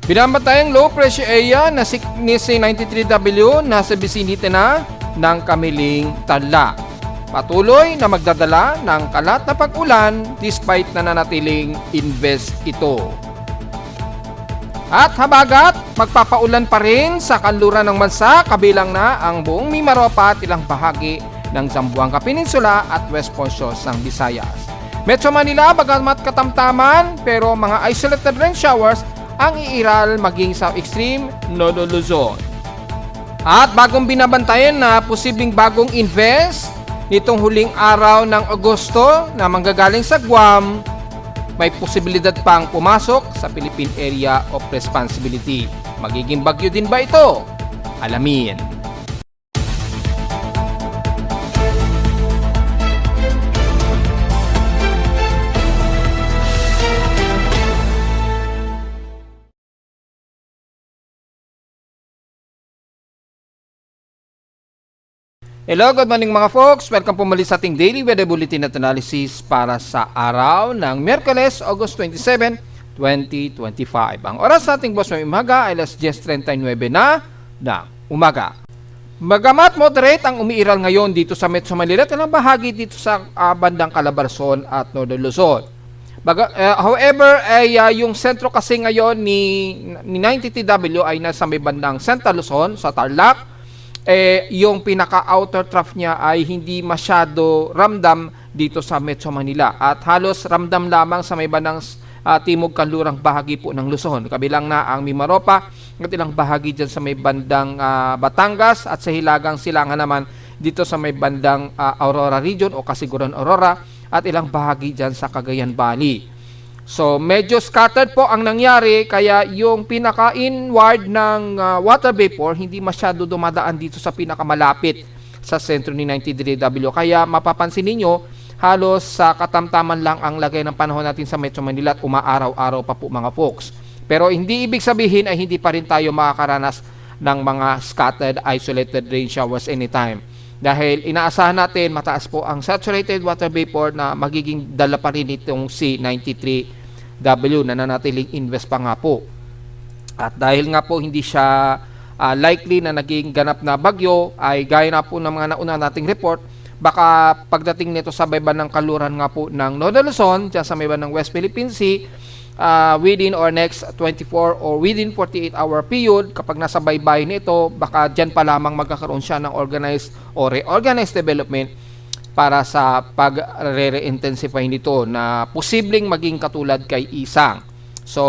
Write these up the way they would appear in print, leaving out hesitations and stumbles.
Binabantayan low pressure area na si 93W nasa vicinity na ng Kamiling Tarlac. Patuloy na magdadala ng kalat na pag-ulan despite na nanatiling invest ito. At habagat, magpapaulan pa rin sa kanluran ng bansa kabilang na ang buong Mimaropa at ilang bahagi ng Zamboanga Peninsula at west portions ng Visayas. Metro Manila, bagamat katamtaman pero mga isolated rain showers ang iiral maging sa extreme Nodo Luzon. At bagong binabantayan na posibleng bagong invest nitong huling araw ng Agosto na manggagaling sa Guam, may posibilidad pang pumasok sa Philippine Area of Responsibility. Magiging bagyo din ba ito? Alamin. Hello, good morning mga folks. Welcome po muli sa ating Daily Weather Bulletin at Analysis para sa araw ng Miyerkules, August 27, 2025. Ang oras sa ating boss ng umaga ay alas 10:39 na ng umaga. Bagamat moderate ang umiiral ngayon dito sa Metro Manila at ilang bahagi dito sa bandang Calabarzon at Northern Luzon. However, yung sentro kasi ngayon ni 90TW ay nasa may bandang Central Luzon sa Tarlac. Yung pinaka-outer trough niya ay hindi masyado ramdam dito sa Metro Manila at halos ramdam lamang sa may bandang timog kanlurang bahagi po ng Luzon. Kabilang na ang Mimaropa at ilang bahagi dyan sa may bandang Batangas at sa hilagang silangan naman dito sa may bandang Aurora region o Kasiguran Aurora at ilang bahagi dyan sa Cagayan Valley. So, medyo scattered po ang nangyari kaya yung pinaka-inward ng water vapor hindi masyado dumadaan dito sa pinakamalapit sa sentro ni 90W. Kaya mapapansin ninyo, halos sa katamtaman lang ang lagay ng panahon natin sa Metro Manila at umaaraw-araw pa po mga folks. Pero hindi ibig sabihin ay hindi pa rin tayo makakaranas ng mga scattered isolated rain showers anytime. Dahil inaasahan natin mataas po ang saturated water vapor na magiging dala pa rin itong C93W na nanatiling invest pa nga po. At dahil nga po hindi siya likely na naging ganap na bagyo, ay gaya na po ng mga nauna nating report, baka pagdating nito sa bayban ng kaluran nga po ng Northern Luzon, dyan sa bayban ng West Philippine Sea, within or next 24 or within 48-hour period, kapag nasa baybay nito, baka dyan pa lamang magkakaroon siya ng organized or reorganized development para sa pag-re-intensify nito na posibleng maging katulad kay Isang. So,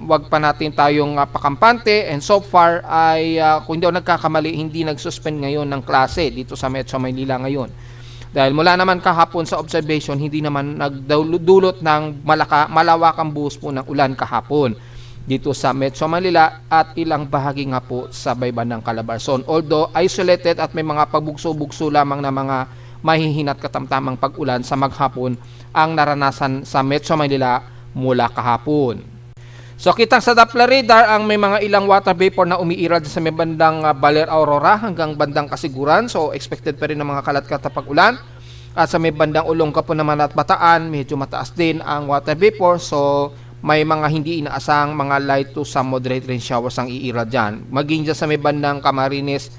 wag pa natin tayong pakampante and so far ay kung hindi ako nagkakamali, hindi nag-suspend ngayon ng klase dito sa Metro Manila ngayon. Dahil mula naman kahapon sa observation, hindi naman nagdulot ng malawakang buhos po ng ulan kahapon dito sa Metro Manila at ilang bahagi nga po sa bayban ng Calabarzon. Although isolated at may mga pabugso-bugso lamang na mga mahihinat katamtamang pag-ulan sa maghapon ang naranasan sa Metro Manila mula kahapon. So kitang sa Doppler radar ang may mga ilang water vapor na umiiral sa may bandang Baler Aurora hanggang bandang Kasiguran. So expected pa rin ng mga kalat-kalat na pag-ulan. At sa may bandang Olongga po naman at Bataan, medyo mataas din ang water vapor. So may mga hindi inaasang mga light to some moderate rain showers ang iiral dyan. Maging dyan sa may bandang Camarines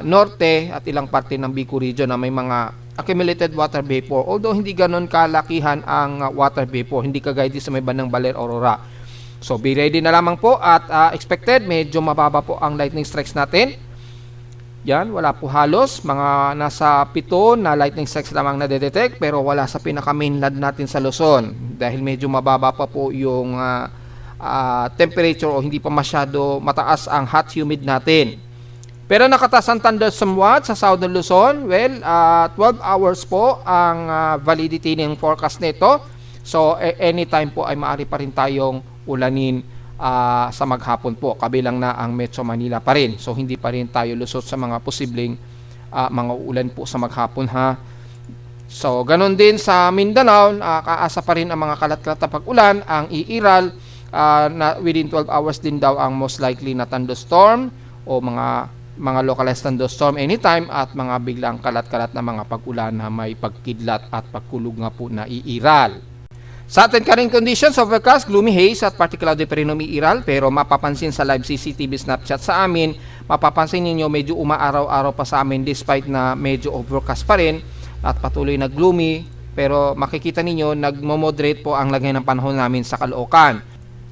Norte at ilang parte ng Bicol region na may mga accumulated water vapor. Although hindi ganon kalakihan ang water vapor, hindi kagaya sa may bandang Baler Aurora. So be ready na lamang po at expected medyo mababa po ang lightning strikes natin. Yan, wala po halos. Mga nasa 7 na lightning strikes lamang na-detect pero wala sa pinaka-mainland natin sa Luzon. Dahil medyo mababa pa po yung temperature o hindi pa masyado mataas ang hot humid natin. Pero nakataas ang thunder somewhat sa Southern Luzon. Well, 12 hours po ang validity ng forecast nito. So, anytime po ay maaari pa rin tayong ulanin sa maghapon po. Kabilang na ang Metro Manila pa rin. So, hindi pa rin tayo lusot sa mga posibleng mga ulan po sa maghapon ha. So, ganun din sa Mindanao. Kaasa pa rin ang mga kalat-kalat na pag-ulan. Ang iiral na within 12 hours din daw ang most likely na thunderstorm o mga localized thunderstorm anytime at mga biglang kalat-kalat na mga pag-ulan na may pagkidlat at pagkulog nga po na iiral. Sa ating current conditions, overcast, gloomy haze at partly cloudy pa rin umiiral, pero mapapansin sa live CCTV snapshot sa amin, mapapansin ninyo medyo umaaraw-araw pa sa amin despite na medyo overcast pa rin at patuloy na gloomy, pero makikita ninyo nagmo-moderate po ang lagay ng panahon namin sa Caloocan.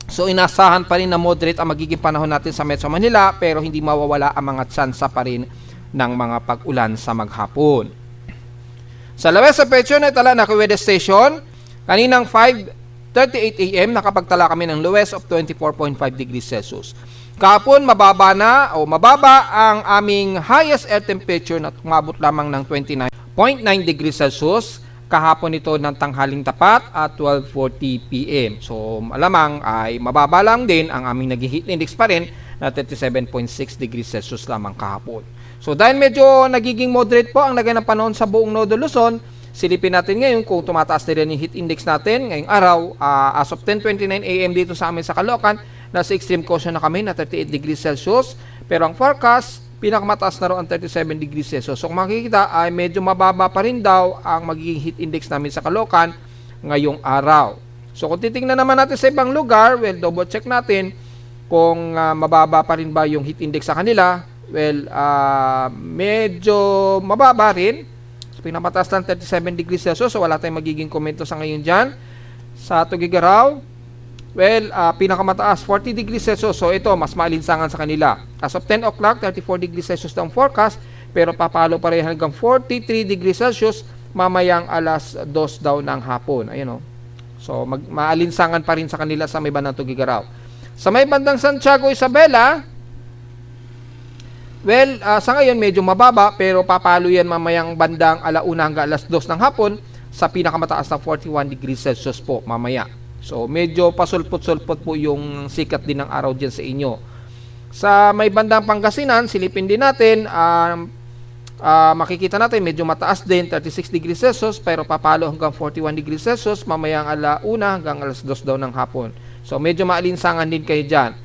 So inasahan pa rin na moderate ang magiging panahon natin sa Metro Manila, pero hindi mawawala ang mga tsansa pa rin ng mga pag-ulan sa maghapon. Sa lawes sa Petro na tala na weather station, kaninang 5:38 AM nakapagtala kami ng lowest of 24.5 degrees Celsius. Kahapon mababa ang aming highest air temperature na umabot lamang ng 29.9 degrees Celsius. Kahapon ito ng tanghaling tapat at 12:40 PM. So malamang ay mababa lang din ang aming nag-heat index pa rin na 37.6 degrees Celsius lamang kahapon. So dahil medyo nagiging moderate po ang lagay ng panahon sa buong Nodo Luzon, silipin natin ngayon kung tumataas na rin yung heat index natin ngayong araw. As of 10:29 AM dito sa amin sa Caloocan, nasa extreme caution na kami na 38 degrees Celsius. Pero ang forecast, pinakamataas na rin ang 37 degrees Celsius. So kung makikita ay medyo mababa pa rin daw ang magiging heat index namin sa Caloocan ngayong araw. So kung titingnan naman natin sa ibang lugar, well, double check natin kung mababa pa rin ba yung heat index sa kanila. Well, medyo mababa rin. Pinamataas ng 37 degrees Celsius, so wala tayong magiging komento sa ngayon dyan. Sa Tugigaraw, well, pinakamataas 40 degrees Celsius, so ito mas maalinsangan sa kanila. As of 10 o'clock, 34 degrees Celsius daw ang forecast, pero papalo pa rin hanggang 43 degrees Celsius mamayang alas 2 daw ng hapon. Ayun o. So maalinsangan pa rin sa kanila sa may bandang Tugigaraw. Sa may bandang Santiago Isabela, well, sa ngayon medyo mababa, pero papalo yan mamayang bandang alauna hanggang alas 2 ng hapon sa pinakamataas na 41 degrees Celsius po mamaya. So medyo pasulpot-sulpot po yung sikat din ng araw dyan sa inyo. Sa may bandang Pangasinan, silipin din natin, makikita natin medyo mataas din, 36 degrees Celsius, pero papalo hanggang 41 degrees Celsius mamayang alauna hanggang alas 2 daw ng hapon. So medyo maalinsangan din kayo dyan.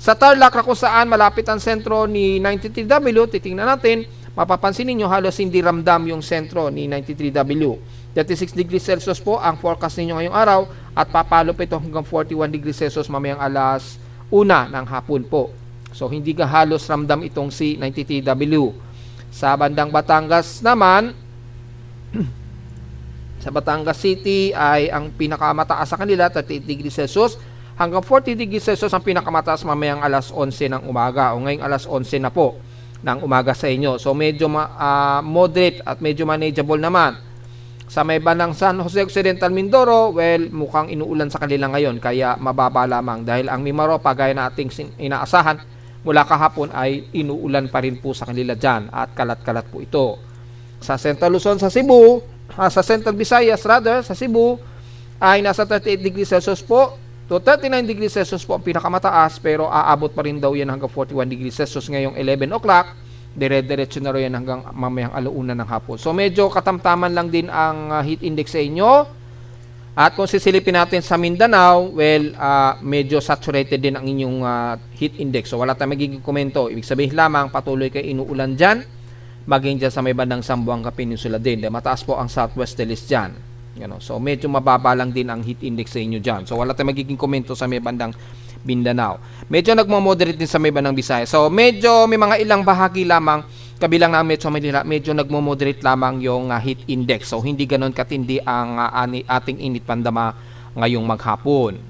Sa Tarlac na kung saan malapit ang sentro ni 93W, titingnan natin, mapapansin ninyo halos hindi ramdam yung sentro ni 93W. 36 degrees Celsius po ang forecast ninyo ngayong araw at papalo pa ito hanggang 41 degrees Celsius mamayang alas 1 ng hapon po. So hindi ka halos ramdam itong si 93W. Sa bandang Batangas naman, sa Batangas City ay ang pinakamataas sa kanila, 38 degrees Celsius. Hanggang 40 degrees Celsius ang pinakamataas mamayang alas 11 ng umaga o ngayong alas 11 na po ng umaga sa inyo. So medyo moderate at medyo manageable naman. Sa may bandang San Jose Occidental Mindoro, well, mukhang inuulan sa kanila ngayon kaya mababa lamang dahil ang Mimaropa gaya na ating inaasahan mula kahapon ay inuulan pa rin po sa kanila dyan at kalat-kalat po ito. Sa Central Luzon sa Cebu, sa Central Visayas rather, sa Cebu ay nasa 38 degrees Celsius po. So 39 degrees Celsius po ang pinakamataas, pero aabot pa rin daw yan hanggang 41 degrees Celsius ngayong 11 o'clock. Dire-diretso na rin yan hanggang mamayang alauna ng hapon. So medyo katamtaman lang din ang heat index sa inyo. At kung sisilipin natin sa Mindanao, well, medyo saturated din ang inyong heat index. So wala tayong magiging komento. Ibig sabihin lamang patuloy kayo inuulan dyan, maging dyan sa may bandang Zamboanga Peninsula din. Mataas po ang southwesterlies dyan. So medyo mababa lang din ang heat index sa inyo dyan. So wala tayong magiging komento sa may bandang Mindanao. Medyo nagmo-moderate din sa may bandang Visayas. So medyo may mga ilang bahagi lamang kabilang ng Metro Manila, medyo nagmo-moderate lamang yung heat index. So hindi ganoon katindi ang ating init pandama ngayong maghapon.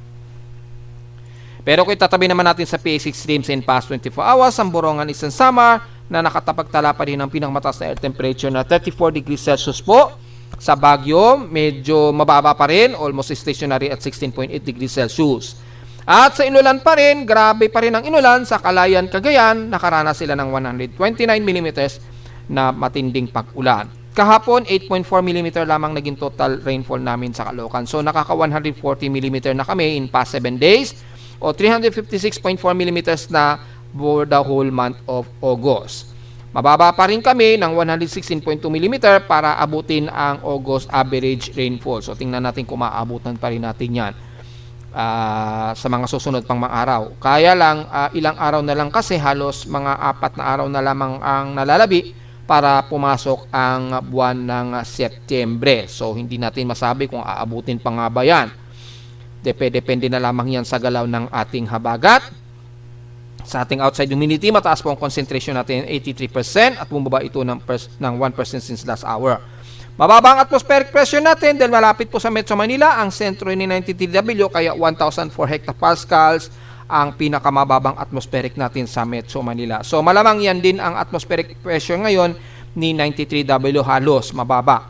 Pero kung itatabi naman natin sa PH extremes in past 24 hours, ang Borongan Eastern Samar na nakatapagtala pa rin ng pinakamataas na air temperature na 34 degrees Celsius po. Sa Baguio, medyo mababa pa rin, almost stationary at 16.8 degrees Celsius. At sa inulan pa rin, grabe pa rin ang inulan sa Calayan, Cagayan, nakaranas sila ng 129 mm na matinding pag-ulan. Kahapon, 8.4 mm lamang naging total rainfall namin sa Caloocan. So nakaka 140 mm na kami in past 7 days o 356.4 mm na for the whole month of August. Mababa pa rin kami ng 116.2 mm para abutin ang August average rainfall. So tingnan natin kung maabutan pa rin natin yan sa mga susunod pang mga araw. Kaya lang, ilang araw na lang kasi halos mga 4 na araw na lamang ang nalalabi para pumasok ang buwan ng Setyembre. So hindi natin masabi kung aabutin pa nga ba yan. Depende na lamang yan sa galaw ng ating habagat. Sa ating outside humidity, mataas po ang concentration natin, 83%, at bumaba ito ng 1% since last hour. Mababa ang atmospheric pressure natin dahil malapit po sa Metro Manila ang sentro ni 93W, kaya 1,004 hectopascals ang pinakamababang atmospheric natin sa Metro Manila. So malamang yan din ang atmospheric pressure ngayon ni 93W, halos mababa.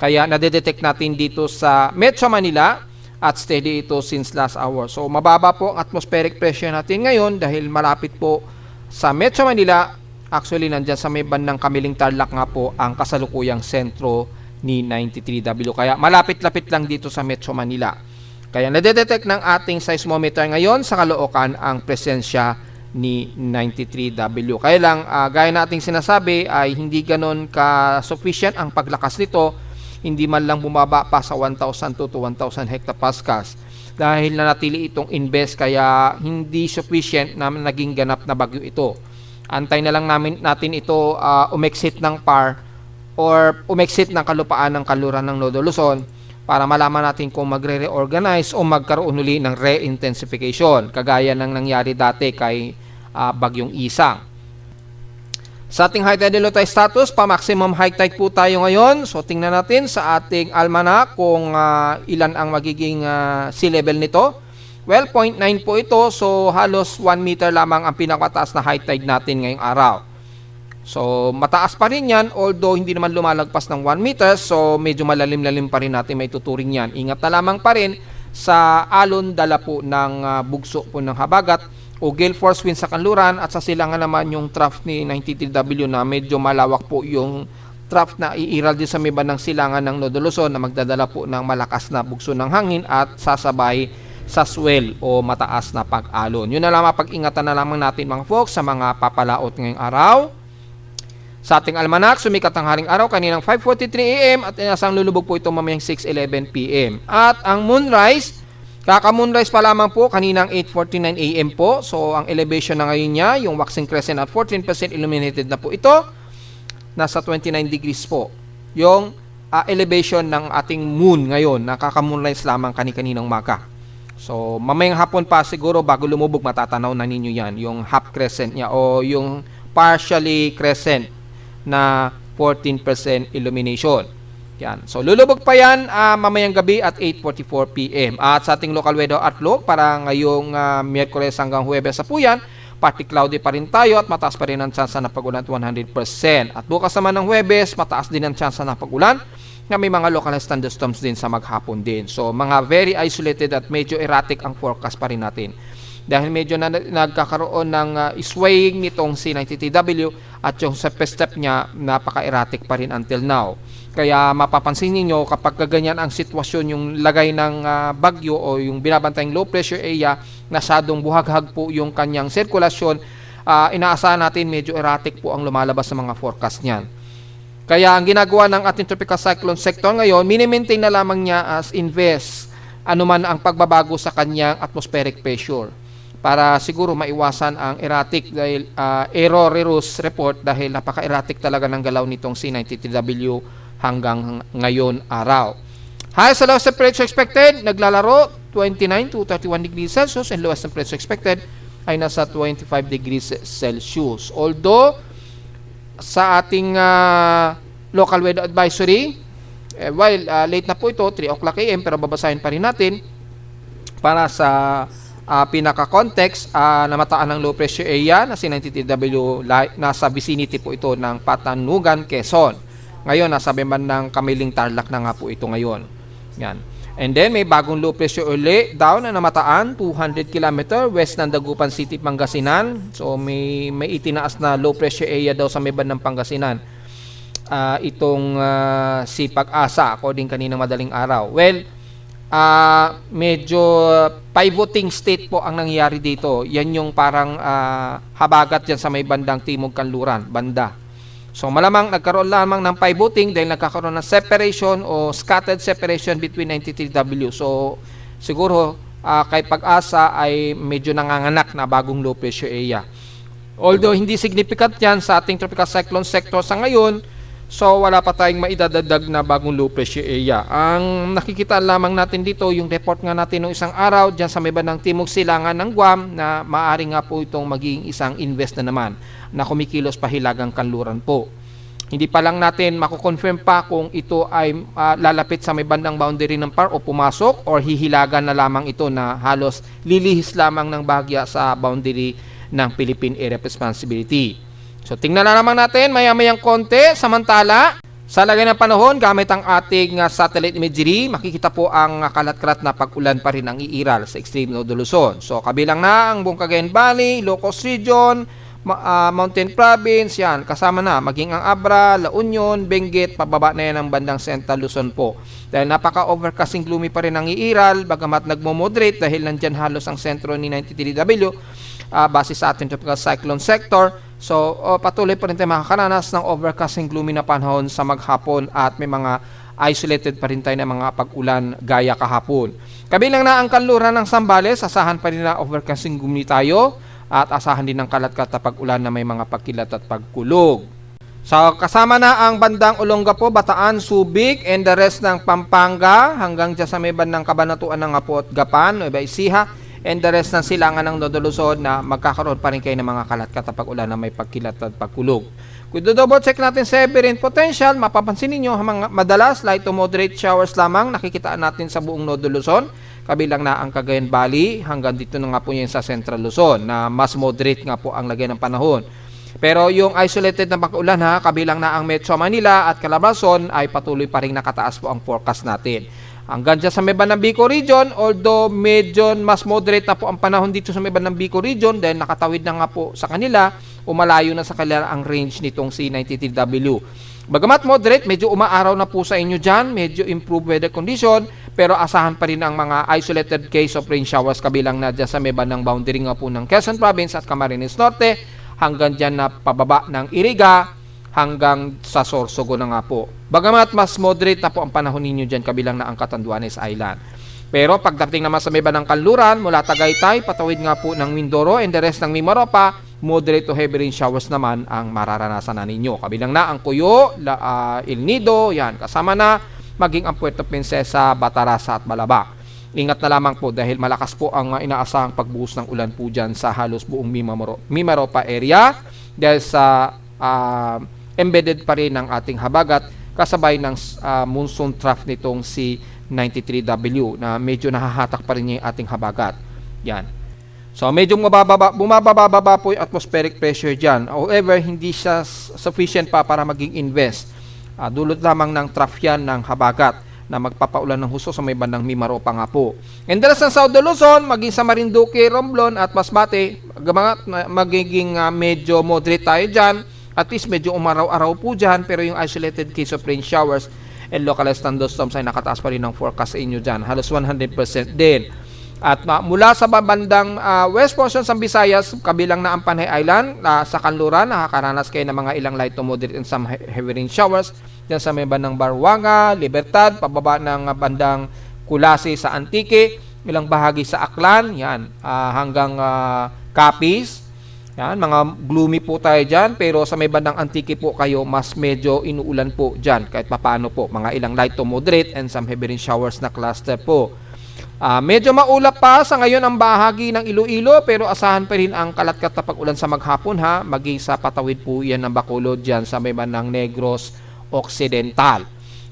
Kaya nadedetect natin dito sa Metro Manila at steady ito since last hour. So mababa po ang atmospheric pressure natin ngayon dahil malapit po sa Metro Manila. Actually nandyan sa may bandang Kamiling Tarlac nga po ang kasalukuyang sentro ni 93W. Kaya malapit-lapit lang dito sa Metro Manila. Kaya nadedetect ng ating seismometer ngayon sa Caloocan ang presensya ni 93W. Kaya lang, gaya na ating sinasabi ay hindi ganon ka-sufficient ang paglakas nito. Hindi man lang bumaba pa sa 1,000 to 1,000 hectopascals dahil nanatili itong invest, kaya hindi sufficient na naging ganap na bagyo ito. Antay na lang natin ito umexit ng PAR or umexit ng kalupaan ng Kanluran ng Nodo Luzon para malaman natin kung magre-reorganize o magkaroon uli ng re-intensification kagaya ng nangyari dati kay Bagyong Isang. Sa ating high tide and low tide status, pa-maximum high tide po tayo ngayon. So tingnan natin sa ating almanac kung ilan ang magiging sea level nito. Well, 0.9 po ito. So halos 1 meter lamang ang pinakamataas na high tide natin ngayong araw. So mataas pa rin yan, although hindi naman lumalagpas ng 1 meter. So medyo malalim-lalim pa rin natin may tuturing yan. Ingat na lamang pa rin sa alon dala po ng bugso po ng habagat o gale force wind sa kanluran, at sa silangan naman yung trough ni 93W na medyo malawak po yung trough na iiral din sa may bandang silangan ng Nodo Luzon na magdadala po ng malakas na bugso ng hangin at sasabay sa swell o mataas na pag-alon. Yun na lamang, pag-ingatan na lamang natin mga folks sa mga papalaot ngayong araw. Sa ating almanac, sumikat ang haring araw kaninang 5:43 AM at inasang lulubog po ito mamayang 6:11 PM. At ang moonrise, kaka-moonrise pa lamang po kaninang 8:49 AM po. So ang elevation na ngayon niya, yung waxing crescent at 14% illuminated na po ito. Nasa 29 degrees po. Yung elevation ng ating moon ngayon, nakaka-moonrise lamang kani-kaninang umaga. So mamayang hapon pa siguro bago lumubog matatanaw na ninyo yan, yung half crescent niya o yung partially crescent na 14% illumination. Yan. So lulubog pa yan mamayang gabi at 8:44 PM. At sa ating local weather outlook para ngayong Miyerkules hanggang Huwebes sa po yan, partly cloudy pa rin tayo at mataas pa rin ang tsansa ng pag-ulan 100%. At bukas naman ng Huwebes, mataas din ang tsansa ng pag-ulan na may mga localized thunderstorms din sa maghapon din. So mga very isolated at medyo erratic ang forecast pa rin natin. Dahil medyo nagkakaroon ng swaying nitong C93W at yung step step niya napaka-erratic pa rin until now. Kaya mapapansin niyo kapag ganyan ang sitwasyon, yung lagay ng bagyo o yung binabantayang low pressure area, nasadong buhaghag po yung kanyang sirkulasyon, inaasahan natin medyo erratic po ang lumalabas sa mga forecast niyan. Kaya ang ginagawa ng ating tropical cyclone sector ngayon, mini-maintain na lamang niya as invest anuman ang pagbabago sa kanyang atmospheric pressure para siguro maiwasan ang erratic dahil errorous report dahil napaka-erratic talaga ng galaw nitong C93W hanggang ngayon araw. High sa lowest temperature expected, naglalaro 29 to 31 degrees Celsius and lowest temperature expected ay nasa 25 degrees Celsius. Although sa ating local weather advisory, while late na po ito, 3 o'clock AM, pero babasahin pa rin natin para sa pinaka-context namataan ng low pressure area na C93W, nasa vicinity po ito ng Patanugan, Quezon. Ngayon, nasa beman ng Kamiling Tarlac na nga po ito ngayon. Yan. And then, may bagong low pressure uli down na namataan, 200 km west ng Dagupan City, Pangasinan. So, may itinaas na low pressure area daw sa may bandang Pangasinan. Itong si Pag-asa, according kaninang madaling araw. Well, medyo pivoting state po ang nangyayari dito. Yan yung parang habagat yan sa may bandang Timog Kanluran, banda. So malamang nagkaroon lamang ng pivoting dahil nagkakaroon ng separation o scattered separation between 93W. So siguro kay Pag-asa ay medyo nanganganak na bagong low pressure area. Although hindi significant yan sa ating tropical cyclone sector sa ngayon, So wala pa tayong maidadagdag na bagong low pressure area. Ang nakikita lamang natin dito, yung report nga natin noong isang araw dyan sa may bandang timog silangan ng Guam na maaari nga po itong maging isang invest na naman na kumikilos pa hilagang kanluran po. Hindi pa lang natin mako-confirm pa kung ito ay lalapit sa may bandang boundary ng PAR o pumasok or hihilagan na lamang ito na halos lilihis lamang ng bahagya sa boundary ng Philippine Area of Responsibility. So tingnan na naman natin maya-mayang konti. Samantala, sa lagay ng panahon gamit ang ating satellite imagery, makikita po ang kalat-kalat na pag-ulan pa rin ang iiral sa extreme Northern Luzon. So kabilang na ang buong Cagayan Valley, Ilocos Region, Mountain Province, yan, kasama na maging ang Abra, La Union, Benguet, pababa na yan ang bandang Central Luzon po. Dahil napaka-overcasting gloomy pa rin ang iiral, bagamat nagmo-moderate dahil nandyan halos ang sentro ni 93W base sa ating tropical cyclone sector. So patuloy pa rin tayo makakaranas ng overcasting gloomy na panahon sa maghapon at may mga isolated pa rin tayo ng mga pag-ulan gaya kahapon. Kabilang na ang kanluran ng Zambales, asahan pa rin na overcasting gloomy tayo at asahan din ng kalat-kalat na pag-ulan na may mga pagkilat at pagkulog. So kasama na ang bandang Olongapo, Bataan, Subic and the rest ng Pampanga hanggang dyan sa may bandang Kabanatuan ng Apo at Gapan, Nueva Ecija and the rest ng silangan ng Northern Luzon na magkakaroon pa rin kayo ng mga kalat-kalat na pag-ulan na may pagkilat at pagkulog. Kung double check natin sa severe potential, mapapansin ninyo mga madalas light to moderate showers lamang nakikitaan natin sa buong Northern Luzon. Kabilang na ang Cagayan Valley hanggang dito na nga po yan sa Central Luzon na mas moderate nga po ang lagay ng panahon. Pero yung isolated na pag-ulan kabilang na ang Metro Manila at Calabarzon ay patuloy pa rin nakataas po ang forecast natin. Hanggang dyan sa may bandang Bicol Region, although medyo mas moderate na po ang panahon dito sa may bandang Bicol Region dahil nakatawid na nga po sa kanila, umalayo na sa kanila ang range nitong C93W. Bagamat moderate, medyo umaaraw na po sa inyo dyan, medyo improved weather condition, pero asahan pa rin ang mga isolated case of rain showers kabilang na dyan sa may bandang boundary nga po ng Quezon Province at Camarines Norte, hanggang dyan na pababa ng Iriga, hanggang sa Sorsogon na nga po. Bagamat mas moderate na po ang panahon ninyo dyan kabilang na ang Catanduanes Island. Pero pagdating naman sa may bandang kanluran, mula Tagaytay, patawid nga po ng Mindoro and the rest ng Mimaropa, moderate to heavy rain showers naman ang mararanasan na ninyo. Kabilang na ang Cuyo, El Nido, yan, kasama na maging ang Puerto Princesa, Batarasa at Balabac. Ingat na lamang po dahil malakas po ang inaasahang pagbuhos ng ulan po dyan sa halos buong Mimaropa area dahil sa embedded pa rin ng ating habagat kasabay ng monsoon trough nitong si 93W na medyo nahahatak pa rin niya yung ating habagat. Yan. So medyo bumababa po yung atmospheric pressure dyan. However, hindi siya sufficient pa para maging invest. Dulot lamang ng trough yan ng habagat na magpapaulan ng husto sa may bandang Mimaropa nga po. And the rest ng Southern Luzon, maging sa Marinduque, Romblon at Masbate, magiging medyo moderate tayo dyan. At least medyo umaraw-araw po dyan, pero yung isolated case of rain showers and localized thunderstorms ay nakataas pa rin ng forecast sa inyo dyan. Halos 100% din. At mula sa bandang west portion ng Visayas, kabilang na ang Panay Island, sa Kanluran, nakakaranas kayo ng mga ilang light to moderate and some heavy rain showers. Diyan sa may bandang Barwanga, Libertad, pababa ng bandang Kulasi sa Antique, ilang bahagi sa Aklan, yan, hanggang Capiz. Yan, mga gloomy po tayo dyan, pero sa may bandang Antique po kayo, mas medyo inuulan po dyan, kahit papaano po, mga ilang light to moderate and some heavy rain showers na cluster po. Medyo maulap pa sa ngayon ang bahagi ng Iloilo, pero asahan pa rin ang kalat-kat na pag-ulan sa maghapon maging sa patawid po yan ng Bacolod dyan sa may bandang Negros Occidental.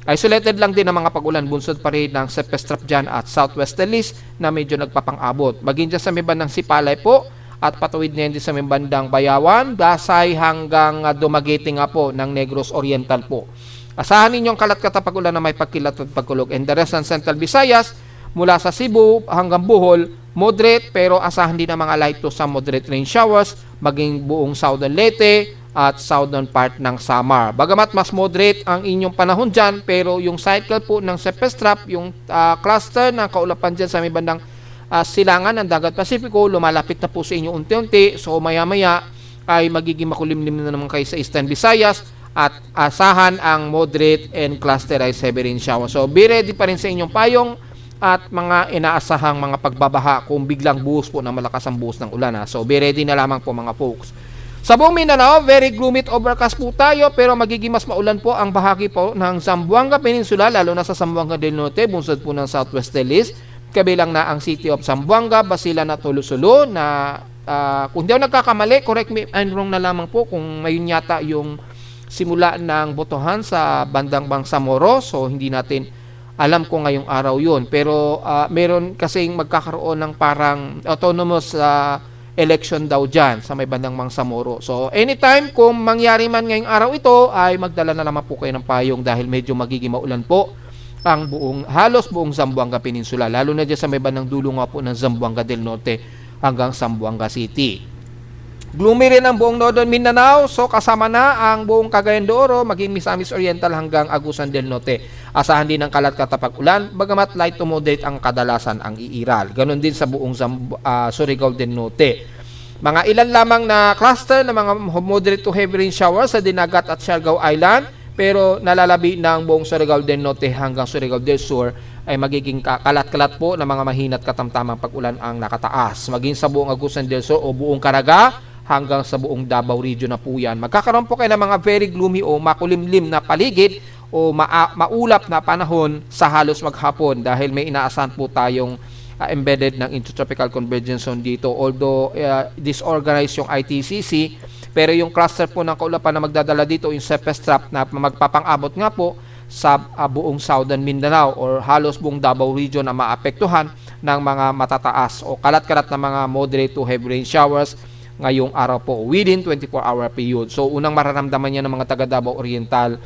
Isolated lang din ang mga pag-ulan, bunsod pa rin ng Sepestrap dyan at Southwesterlies na medyo nagpapang-abot. Maging dyan sa may bandang Sipalay po, at patawid na din sa may bandang Bayawan, Dasay hanggang Dumaguete nga po ng Negros Oriental po. Asahan ninyong kalat-kat na pag-ulan na may pagkilat at pagkulog. And the rest ng Central Visayas, mula sa Cebu hanggang Bohol, moderate pero asahan din ang mga light to some moderate rain showers, maging buong Southern Leyte at southern part ng Samar. Bagamat mas moderate ang inyong panahon dyan, pero yung cycle po ng Sepestrap, yung cluster na kaulapan dyan sa may bandang silangan ng Dagat Pasipiko, lumalapit na po sa inyo unti-unti. So maya-maya ay magiging makulimlim na naman kayo sa Eastern Visayas at asahan ang moderate and clusterized heavy rain shower. So be ready pa rin sa inyong payong at mga inaasahang mga pagbabaha kung biglang buhos po ng malakas ang buhos ng ulan. So be ready na lamang po mga folks. Sa buong Mindanao, very gloomy at overcast po tayo pero magiging mas maulan po ang bahagi po ng Zamboanga Peninsula, lalo na sa Zamboanga del Norte, bunsod po ng Southwest Delis, kabilang na ang City of Zamboanga, Basilan at Tolo-Solo na kung di ako nagkakamali, correct me if I'm wrong na lamang po kung mayroon yata yung simula ng botohan sa bandang Bangsamoro, so hindi natin alam ko ngayong araw yun. Pero meron kasing magkakaroon ng parang autonomous election daw dyan sa may bandang Bangsamoro. So anytime kung mangyari man ngayong araw ito, ay magdala na naman po kayo ng payong dahil medyo magiging maulan po ang halos buong Zamboanga Peninsula, lalo na dyan sa may bandang dulo nga po ng Zamboanga del Norte hanggang Zamboanga City. Gloomy rin ang buong Northern Mindanao, so kasama na ang buong Cagayan de Oro, maging Misamis Oriental hanggang Agusan del Norte. Asahan din ng kalat katapag ulan, bagamat light to moderate ang kadalasan ang iiral. Ganon din sa buong Surigao del Norte. Mga ilan lamang na cluster ng mga moderate to heavy rain showers sa Dinagat at Siargao Island, pero nalalabi ng buong Surigao del Norte hanggang Surigao del Sur ay magiging kalat-kalat po ng mga mahinat katamtamang pag-ulan ang nakataas. Maging sa buong Agusan del Sur o buong Caraga hanggang sa buong Davao Region na po yan. Magkakaroon po kayo ng mga very gloomy o makulimlim na paligid o maulap na panahon sa halos maghapon dahil may inaasahan po tayong embedded ng intertropical convergence zone dito. Although disorganized yung ITCC, pero yung cluster po ng kaulapan na magdadala dito, yung Cephes Trap na magpapang-abot nga po sa buong Southern Mindanao or halos buong Davao Region na maapektuhan ng mga matataas o kalat-kalat na mga moderate to heavy rain showers ngayong araw po within 24-hour period. So unang mararamdaman niya ng mga taga Davao Oriental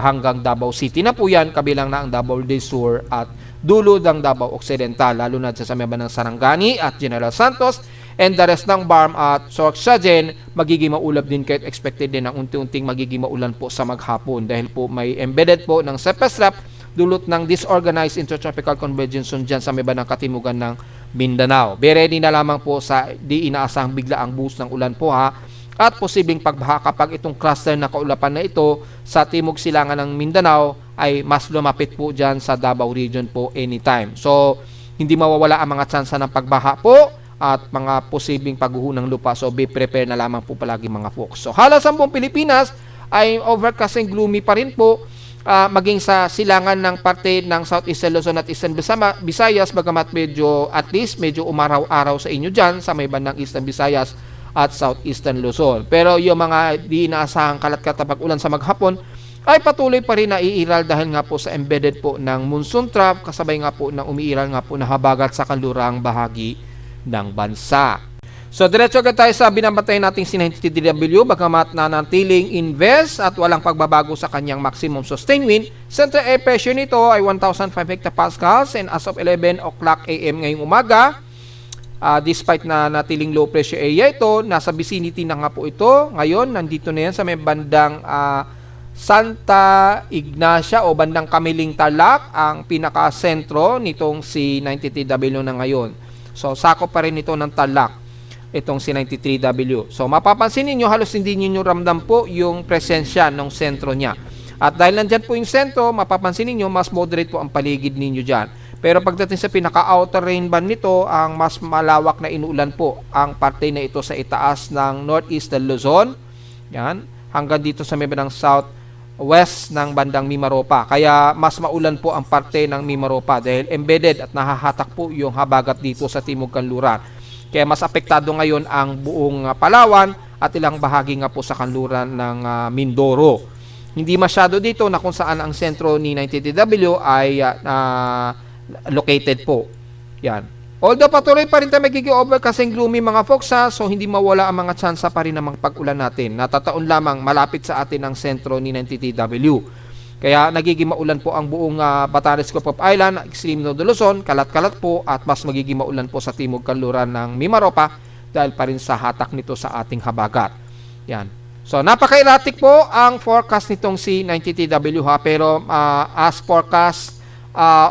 hanggang Davao City na po yan, kabilang na ang Davao del Sur at dulo ng Davao Occidental, lalo na sa may ng Sarangani at General Santos, and the rest ng Barm at Sorsogon, magiging maulap din kahit expected din ang unti-unting magiging maulan po sa maghapon dahil po may embedded po ng Cephes Trap dulot ng disorganized intertropical convergence zone dyan sa may ng katimugan ng Mindanao. Be ready na lamang po sa di inaasahang bigla ang boost ng ulan po ha, at posibleng pagbaha kapag itong cluster na kaulapan na ito sa timog silangan ng Mindanao ay mas lumapit po dyan sa Davao Region po anytime. So hindi mawawala ang mga tsansa ng pagbaha po at mga posibleng pagguho ng lupa. So be prepared na lamang po palagi mga folks. So halos ang buong Pilipinas ay overcast and gloomy pa rin po, maging sa silangan ng parte ng Southeastern Luzon at Eastern Visayas, bagamat medyo at least medyo umaraw-araw sa inyo dyan sa may bandang Eastern Visayas at Southeastern Luzon. Pero yung mga di inaasahang kalat-katapag ulan sa maghapon ay patuloy pa rin na iiral dahil nga po sa embedded po ng monsoon trap, kasabay nga po ng umiiral nga po na habagat sa kanlurang bahagi ng bansa. So diretso agad tayo sa binabantay nating C90TW, bagamat nanatiling invest at walang pagbabago sa kanyang maximum sustained wind. Central air pressure nito ay 1,005 hectopascals and as of 11 o'clock AM ngayong umaga, despite na natiling low pressure area ito, nasa vicinity na nga po ito. Ngayon, nandito na yan sa may bandang Santa Ignacia o bandang Kamiling Tarlac, ang pinaka-sentro nitong C93W na ngayon. So, sakop pa rin ito ng Tarlac, itong C93W. So, mapapansin niyo halos hindi niyo ramdam po yung presensya ng sentro niya. At dahil nandyan po yung sentro, mapapansin niyo mas moderate po ang paligid ninyo dyan. Pero pagdating sa pinaka-outer rain band nito, ang mas malawak na inuulan po ang parte na ito sa itaas ng Northeastern Luzon. Yan, hanggang dito sa may bandang southwest ng bandang Mimaropa. Kaya mas maulan po ang parte ng Mimaropa dahil embedded at nahahatak po yung habagat dito sa Timog Kanluran. Kaya mas apektado ngayon ang buong Palawan at ilang bahagi nga po sa kanluran ng Mindoro. Hindi masyado dito na kung saan ang sentro ni 90TW ay located po. Yan. Although patuloy pa rin tayo magiging overcast and gloomy mga folks ha, so hindi mawala ang mga tsansa pa rin ng mga pag-ulan natin. Natataon lamang malapit sa atin ang sentro ni 90TW. Kaya nagiging maulan po ang buong Batanes Group of Island, Extreme North Luzon, kalat-kalat po at mas magiging maulan po sa Timog Kanluran ng Mimaropa dahil pa rin sa hatak nito sa ating habagat. Yan. So napaka-erratic po ang forecast nitong si 90TW ha, pero as forecast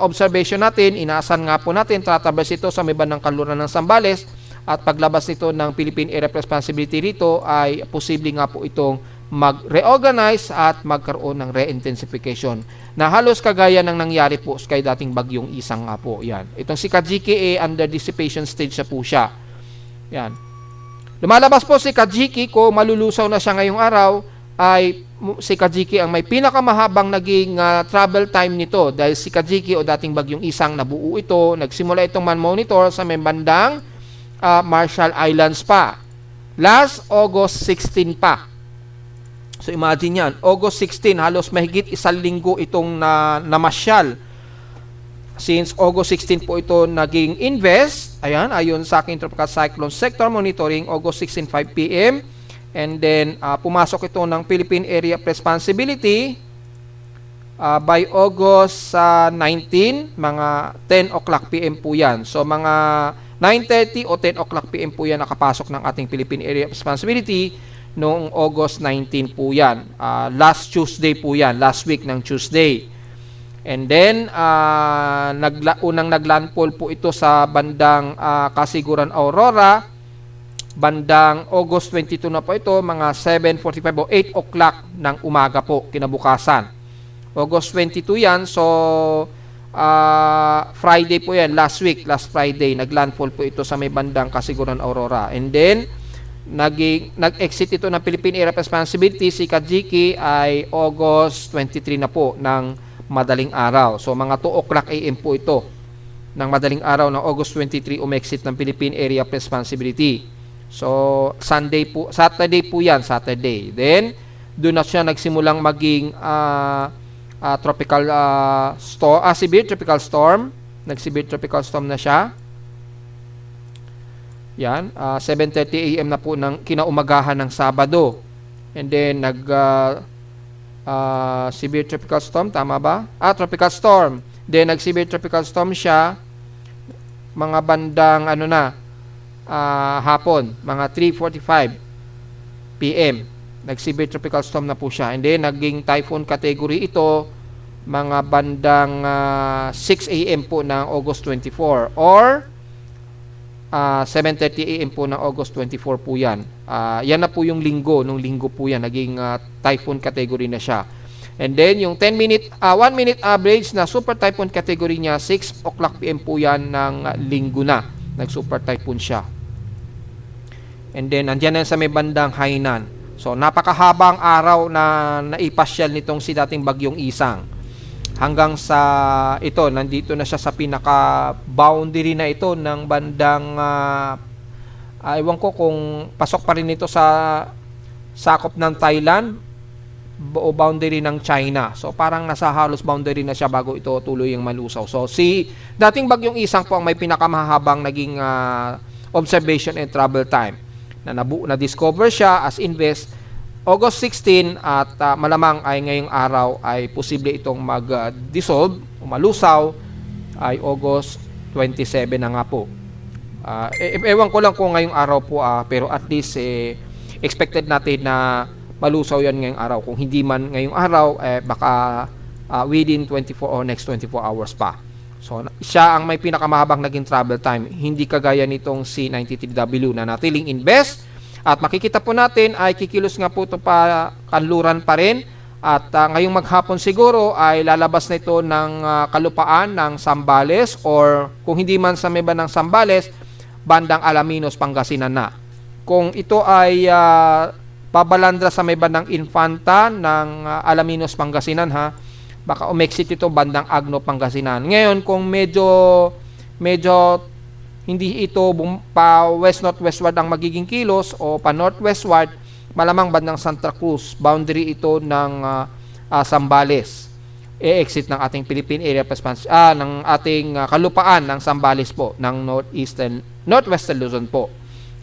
observation natin, inaasahan nga po natin tatabas ito sa may bandang kanluran ng Zambales at paglabas nito ng Philippine Area of Responsibility rito ay posible nga po itong mag-reorganize at magkaroon ng re-intensification na halos kagaya ng nangyari po kay dating bagyong Isang nga po. Yan. Itong si GKA under dissipation stage na po siya. Yan. Lumalabas po si Kajiki, kung malulusaw na siya ngayong araw, ay si Kajiki ang may pinakamahabang naging travel time nito dahil si Kajiki o dating bagyong Isang nabuo ito, nagsimula itong man-monitor sa may bandang Marshall Islands pa. Last August 16 pa. So imagine yan, August 16, halos mahigit isang linggo itong namasyal. Since August 16 po ito naging invest, ayan, ayon sa aking Tropical Cyclone Sector Monitoring, August 16, 5 p.m. And then, pumasok ito ng Philippine Area of Responsibility by August 19, mga 10 o'clock p.m. po yan. So, mga 9:30 o 10 o'clock p.m. po yan nakapasok ng ating Philippine Area of Responsibility noong August 19 po yan. Last Tuesday po yan, last week ng Tuesday. And then, unang naglandfall po ito sa bandang Kasiguran, Aurora. Bandang August 22 na po ito, mga 7:45 o 8 o'clock ng umaga po, kinabukasan. August 22 yan, so Friday po yan, last Friday, naglandfall po ito sa may bandang Kasiguran, Aurora. And then, nag-exit ito ng Philippine Area of Responsibility, si Kajiki ay August 23 na po ng madaling araw. So mga 2 o'clock AM po ito ng madaling araw ng August 23 umexit ng Philippine Area of Responsibility. So Saturday po yan, Saturday. Then doon na siya nagsimulang maging tropical storm, severe tropical storm. Nag-severe tropical storm na siya. Yan, 7:30 AM na po ng kinaumagahan ng Sabado. And then severe tropical storm, tama ba? Tropical storm. Then nag-severe tropical storm siya mga bandang hapon, mga 3:45 PM. Nag-severe tropical storm na po siya. And then naging typhoon category ito mga bandang 6 AM po ng August 24 or 7:30 AM po ng August 24 po yan. Yan na po yung linggo. Nung linggo po yan, naging typhoon category na siya. And then, yung 1 minute average na super typhoon category niya, 6 o'clock PM po yan ng linggo na. Nag-super typhoon siya. And then, andyan na sa may bandang Hainan. So, napakahabang araw na naipasyal nitong si dating bagyong Isang. Hanggang sa ito, nandito na siya sa pinaka-boundary na ito ng bandang, ewan ko kung pasok pa rin ito sa sakop ng Thailand o boundary ng China. So parang nasa halos boundary na siya bago ito tuloy yung malusaw. So si dating bagyong Isang po ang may pinakamahabang naging observation and travel time. Na-discover siya as invest August 16 at malamang ay ngayong araw ay posible itong mag-dissolve o malusaw ay August 27 na nga po. Ewan ko lang kung ngayong araw po pero at least expected natin na malusaw yan ngayong araw. Kung hindi man ngayong araw baka within 24 or next 24 hours pa. So siya ang may pinakamahabang naging travel time, hindi kagaya nitong C93W na natiling invest. At makikita po natin ay kikilos nga po ito pa kanluran pa rin. At ngayong maghapon siguro ay lalabas na ito ng kalupaan ng Zambales or kung hindi man sa may bandang Zambales, bandang Alaminos, Pangasinan na. Kung ito ay pabalandra sa may bandang Infanta ng Alaminos, Pangasinan baka umexit ito bandang Agno, Pangasinan. Ngayon kung medyo hindi ito pa west-northwestward ang magiging kilos o pa northwestward, malamang bandang Santa Cruz, boundary ito ng Zambales. E-exit ng ating Philippine Area of Responsibility, ng ating kalupaan ng Zambales po, ng northwestern Luzon po.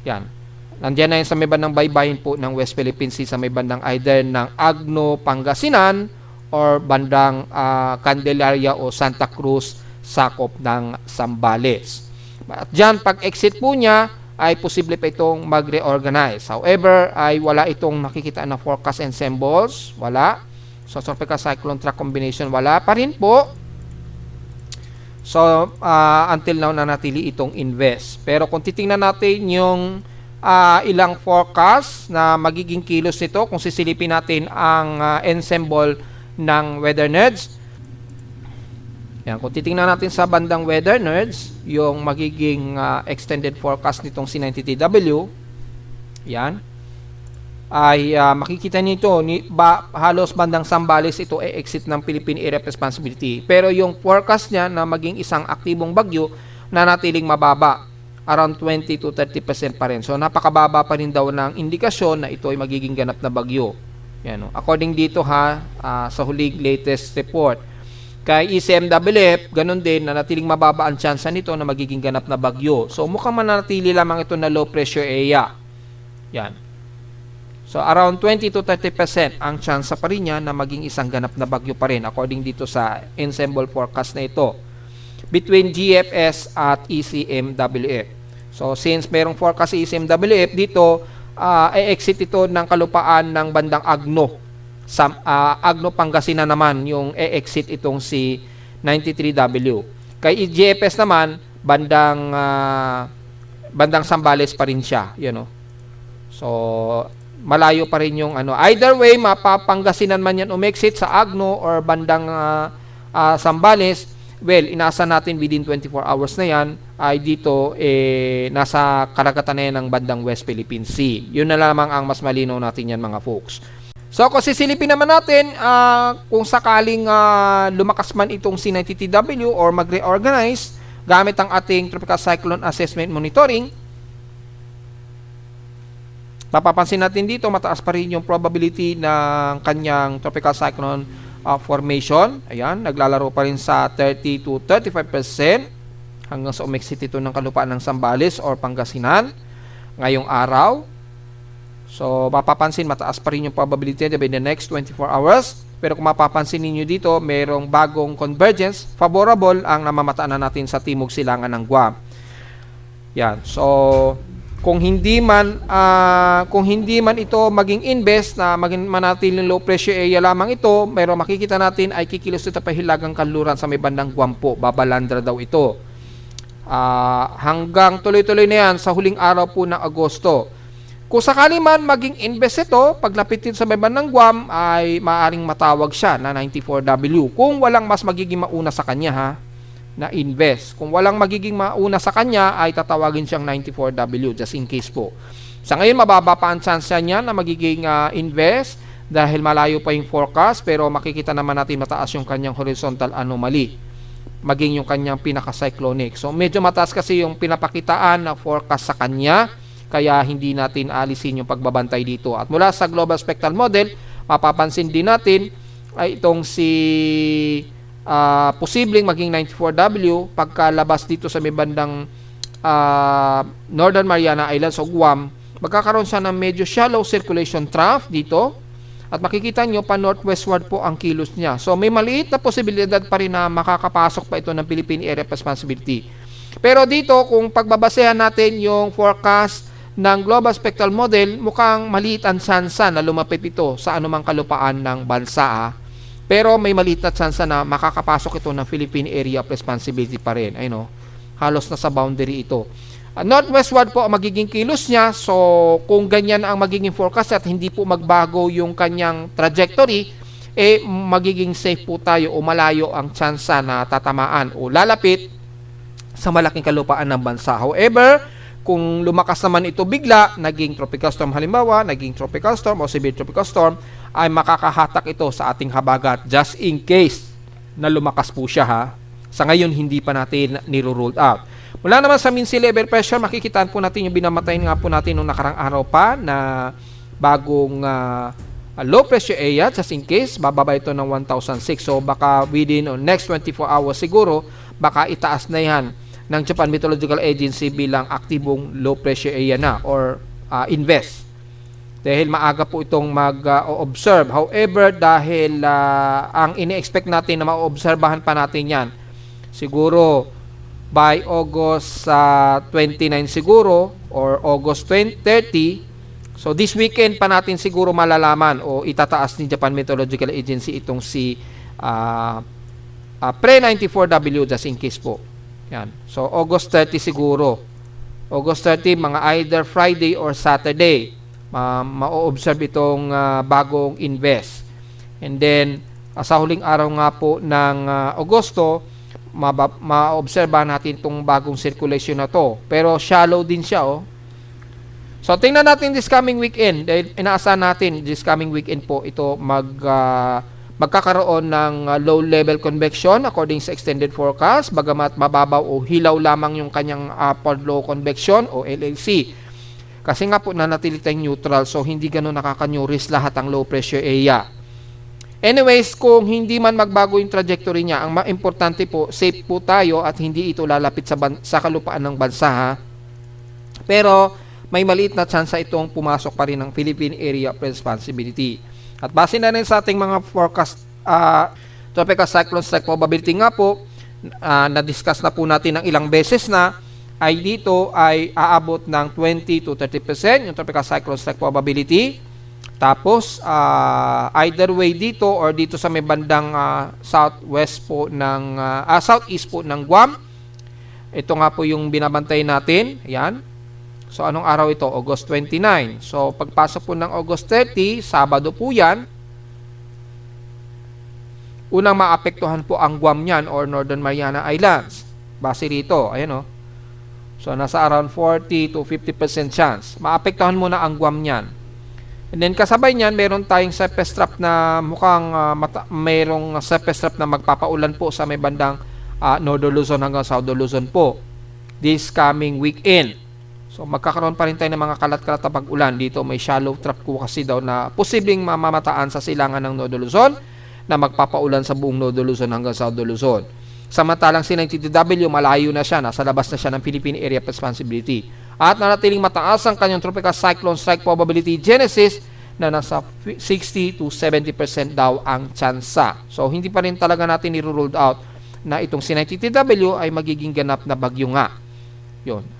Yan. Nandiyan na yun sa may bandang baybayin po ng West Philippine Sea, sa may bandang either ng Agno, Pangasinan or bandang Candelaria o Santa Cruz, sakop ng Zambales. At dyan, pag exit po niya, ay posible pa itong mag-reorganize. However, ay wala itong nakikita na forecast and symbols. Wala. So, tropical cyclone track combination, wala pa rin po. So, until now, nanatili itong invest. Pero kung titingnan natin yung ilang forecast na magiging kilos nito, kung sisilipin natin ang ensemble ng Weather Nerds, yan, kung titingnan natin sa bandang Weather Nerds, yung magiging extended forecast nitong C93W, yan, ay makikita nito halos bandang Zambales ito exit ng Philippine Area of Responsibility. Pero yung forecast niya na maging isang aktibong bagyo na natiling mababa, around 20 to 30% pa rin. So napakababa pa rin daw ng indikasyon na ito ay magiging ganap na bagyo. Yan, no? According dito sa huling latest report. Kay ECMWF, ganun din, na natiling mababa ang tsansa nito na magiging ganap na bagyo. So mukhang manatili lamang ito na low pressure area. Yan. So around 20 to 30% ang tsansa pa rin niya na maging isang ganap na bagyo pa rin according dito sa ensemble forecast na ito between GFS at ECMWF. So since merong forecast si ECMWF dito, exit ito ng kalupaan ng bandang Agno. Agno Pangasinan naman yung exit itong si 93W. Kay GFS naman bandang Zambales pa rin siya, you know. So malayo pa rin yung either way, mapapangasinan man yan umexit sa Agno or bandang Zambales. Well, inasa natin within 24 hours na yan ay dito nasa karagatan na yan ng bandang West Philippine Sea. Yun na lamang ang mas malinaw natin yan mga folks. So kung sisilipin naman natin kung sakaling lumakas man itong C90TW or mag-reorganize gamit ang ating Tropical Cyclone Assessment Monitoring, mapapansin natin dito, mataas pa rin yung probability ng kanyang tropical cyclone formation. Ayan, naglalaro pa rin sa 30 to 35% hanggang sa umexit ito ng kalupaan ng Zambales or Pangasinan ngayong araw. So, mapapansin, mataas pa rin yung probability in the next 24 hours. Pero kung mapapansin ninyo dito, merong bagong convergence. Favorable ang namamataan na natin sa timog silangan ng Guam. Yan, so kung hindi man ito maging invest na maging manatiling low pressure area lamang ito, pero makikita natin ay kikilos ito pa hilagang kanluran sa may bandang Guam po. Babalandra daw ito. Hanggang tuloy-tuloy na yan sa huling araw po ng Agosto. Kung sakali man maging invest ito, paglapit sa may bandang Guam ay maaring matawag siya na 94W. Kung walang mas magiging mauna sa kanya na invest. Kung walang magiging mauna sa kanya, ay tatawagin siyang 94W just in case po. Sa ngayon, mababa pa ang chance niya na magiging invest dahil malayo pa yung forecast, pero makikita naman natin mataas yung kanyang horizontal anomaly, maging yung kanyang pinaka-cyclonic. So, medyo mataas kasi yung pinapakitaan na forecast sa kanya, kaya hindi natin alisin yung pagbabantay dito. At mula sa Global Spectral Model, mapapansin din natin ay itong si posibleng maging 94W pagkalabas dito sa may bandang Northern Mariana Islands o Guam, magkakaroon siya ng medyo shallow circulation trough dito at makikita nyo pa northwestward po ang kilos niya. So may maliit na posibilidad pa rin na makakapasok pa ito ng Philippine Area of Responsibility. Pero dito kung pagbabasehan natin yung forecast ng Global Spectral Model, mukhang maliit ang tsansa na lumapit ito sa anumang kalupaan ng bansa. Pero may maliit na tsansa na makakapasok ito ng Philippine Area of Responsibility pa rin. Ay no, halos nasa boundary ito. Northwestward po ang magiging kilos niya. So kung ganyan ang magiging forecast at hindi po magbago yung kanyang trajectory, magiging safe po tayo o malayo ang tsansa na tatamaan o lalapit sa malaking kalupaan ng bansa. However, kung lumakas naman ito bigla, naging tropical storm halimbawa, naging tropical storm o severe tropical storm, ay makakahatak ito sa ating habagat just in case na lumakas po siya Sa ngayon, hindi pa natin niro-ruled out. Mula naman sa mean sea level pressure, makikitaan po natin yung binamatay nga po natin nung nakarang araw pa na bagong low pressure area, just in case, bababa ito ng 1,006. So, baka within next 24 hours siguro, baka itaas na yan ng Japan Meteorological Agency bilang aktibong low pressure area na or invest. Dahil maaga po itong mag-observe. However, dahil ang ini-expect natin na ma-obserbahan pa natin yan, siguro by August 29 siguro or August 30. So this weekend pa natin siguro malalaman o itataas ni Japan Meteorological Agency itong si pre-94W just in case po. Yan. So August 30 siguro. August 30 mga either Friday or Saturday ma-observe itong bagong invest. And then sa huling araw nga po ng Agosto, ma-obserbahan natin itong bagong circulation na to. Pero shallow din siya, oh. So, tingnan natin this coming weekend. Dahil inaasahan natin this coming weekend po ito magkakaroon ng low level convection according sa extended forecast, bagamat mababaw o hilaw lamang yung kanyang upward low convection o LLC. Kasi nga po nanatili tayong neutral, so hindi ganun nakaka-new-risk lahat ang low pressure area. Anyways, kung hindi man magbago yung trajectory niya, ang importante po, safe po tayo at hindi ito lalapit sa kalupaan ng bansa, ha? Pero may maliit na tsansa itong pumasok pa rin ng Philippine Area of Responsibility. At base na rin sa ating mga forecast, tropical cyclone strike probability nga po, na-discuss na po natin ng ilang beses na, ay dito ay aabot ng 20 to 30% yung tropical cyclone strike probability. Tapos, either way dito or dito sa may bandang southwest po ng, southeast po ng Guam. Ito nga po yung binabantay natin. Ayan. So, anong araw ito? August 29. So, pagpasok po ng August 30, Sabado po yan. Unang maapektuhan po ang Guam yan or Northern Mariana Islands. Base rito. Ayan o. So, nasa around 40 to 50% chance. Maapektuhan muna ang Guam yan. And then, kasabay niyan, meron tayong surface trap na mukhang mayroong surface trap na magpapaulan po sa may bandang Northern Luzon hanggang Southern Luzon po. This coming weekend. So, magkakaroon pa rin tayo ng mga kalat-kalat na pag-ulan. Dito may shallow trap ko kasi daw na posibleng mamamataan sa silangan ng Northern Luzon na magpapaulan sa buong Northern Luzon hanggang Southern Luzon. Samantalang si 90TW, malayo na siya. Nasa labas na siya ng Philippine Area of Responsibility. At nanatiling mataas ang kanyang tropical cyclone strike probability genesis na nasa 60 to 70% daw ang tsansa. So, hindi pa rin talaga natin i-ruled out na itong si 90TW ay magiging ganap na bagyo nga. Yun.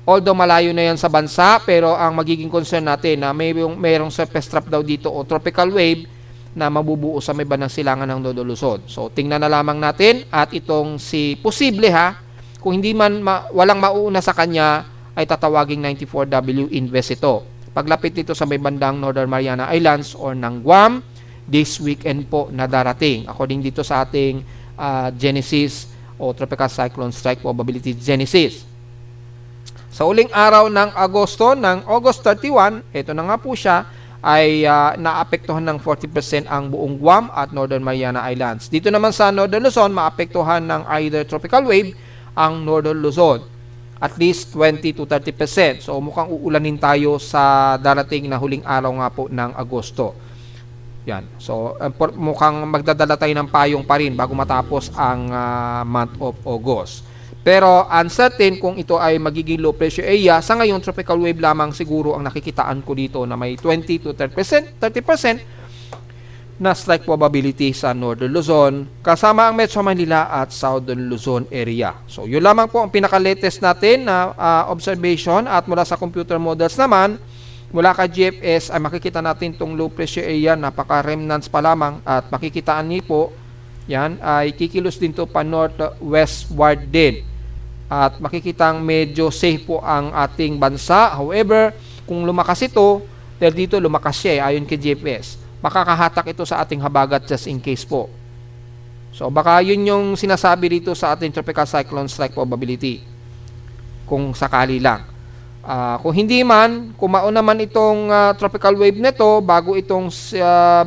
Although malayo na yan sa bansa, pero ang magiging concern natin na mayroong surface trap daw dito o tropical wave na mabubuo sa may bandang silangan ng Northern Luzon. So, tingnan na lamang natin at itong si posible kung hindi man walang mauuna sa kanya, ay tatawaging 94W invest ito. Paglapit nito sa may bandang Northern Mariana Islands or ng Guam, this weekend po na darating. According dito sa ating Genesis o Tropical Cyclone Strike Probability Genesis. Sa uling araw ng Agosto, ng August 31, ito na nga po siya, ay naapektuhan ng 40% ang buong Guam at Northern Mariana Islands. Dito naman sa Northern Luzon, maapektuhan ng either tropical wave ang Northern Luzon. At least 20 to 30%. So mukhang uulanin tayo sa darating na huling araw nga po ng Agosto. Yan. So mukhang magdadala tayo ng payong pa rin bago matapos ang month of August. Pero uncertain kung ito ay magiging low pressure area. Sa ngayon, tropical wave lamang siguro ang nakikitaan ko dito na may 20 to 30% na strike probability sa Northern Luzon kasama ang Metro Manila at Southern Luzon area. So, yun lamang po ang pinaka-latest natin na observation at mula sa computer models naman, mula kay GFS ay makikita natin itong low pressure area, napaka-remnants pa lamang at makikitaan niyo po, yan, ay kikilos din to pa northwestward din. At makikitang medyo safe po ang ating bansa. However, kung lumakas ito, dahil dito lumakas siya ayon kay GPS, makakahatak ito sa ating habagat just in case po. So, baka yun yung sinasabi dito sa ating tropical cyclone strike probability. Kung sakali lang. Kung hindi man, kung mauna man itong tropical wave nito, bago itong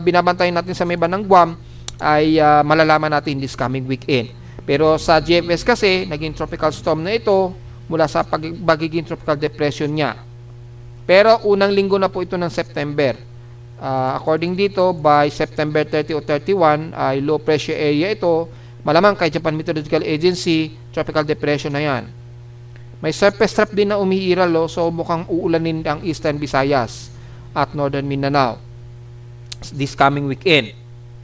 binabantayan natin sa may bandang Guam, ay malalaman natin this coming weekend. Pero sa GFS kasi, naging tropical storm na ito mula sa pagiging tropical depression niya. Pero unang linggo na po ito ng September. According dito, by September 30 o 31, ay low pressure area ito. Malamang kay Japan Meteorological Agency, tropical depression na yan. May surface trap din na umiiral, so mukhang uulanin ang Eastern Visayas at Northern Mindanao this coming weekend.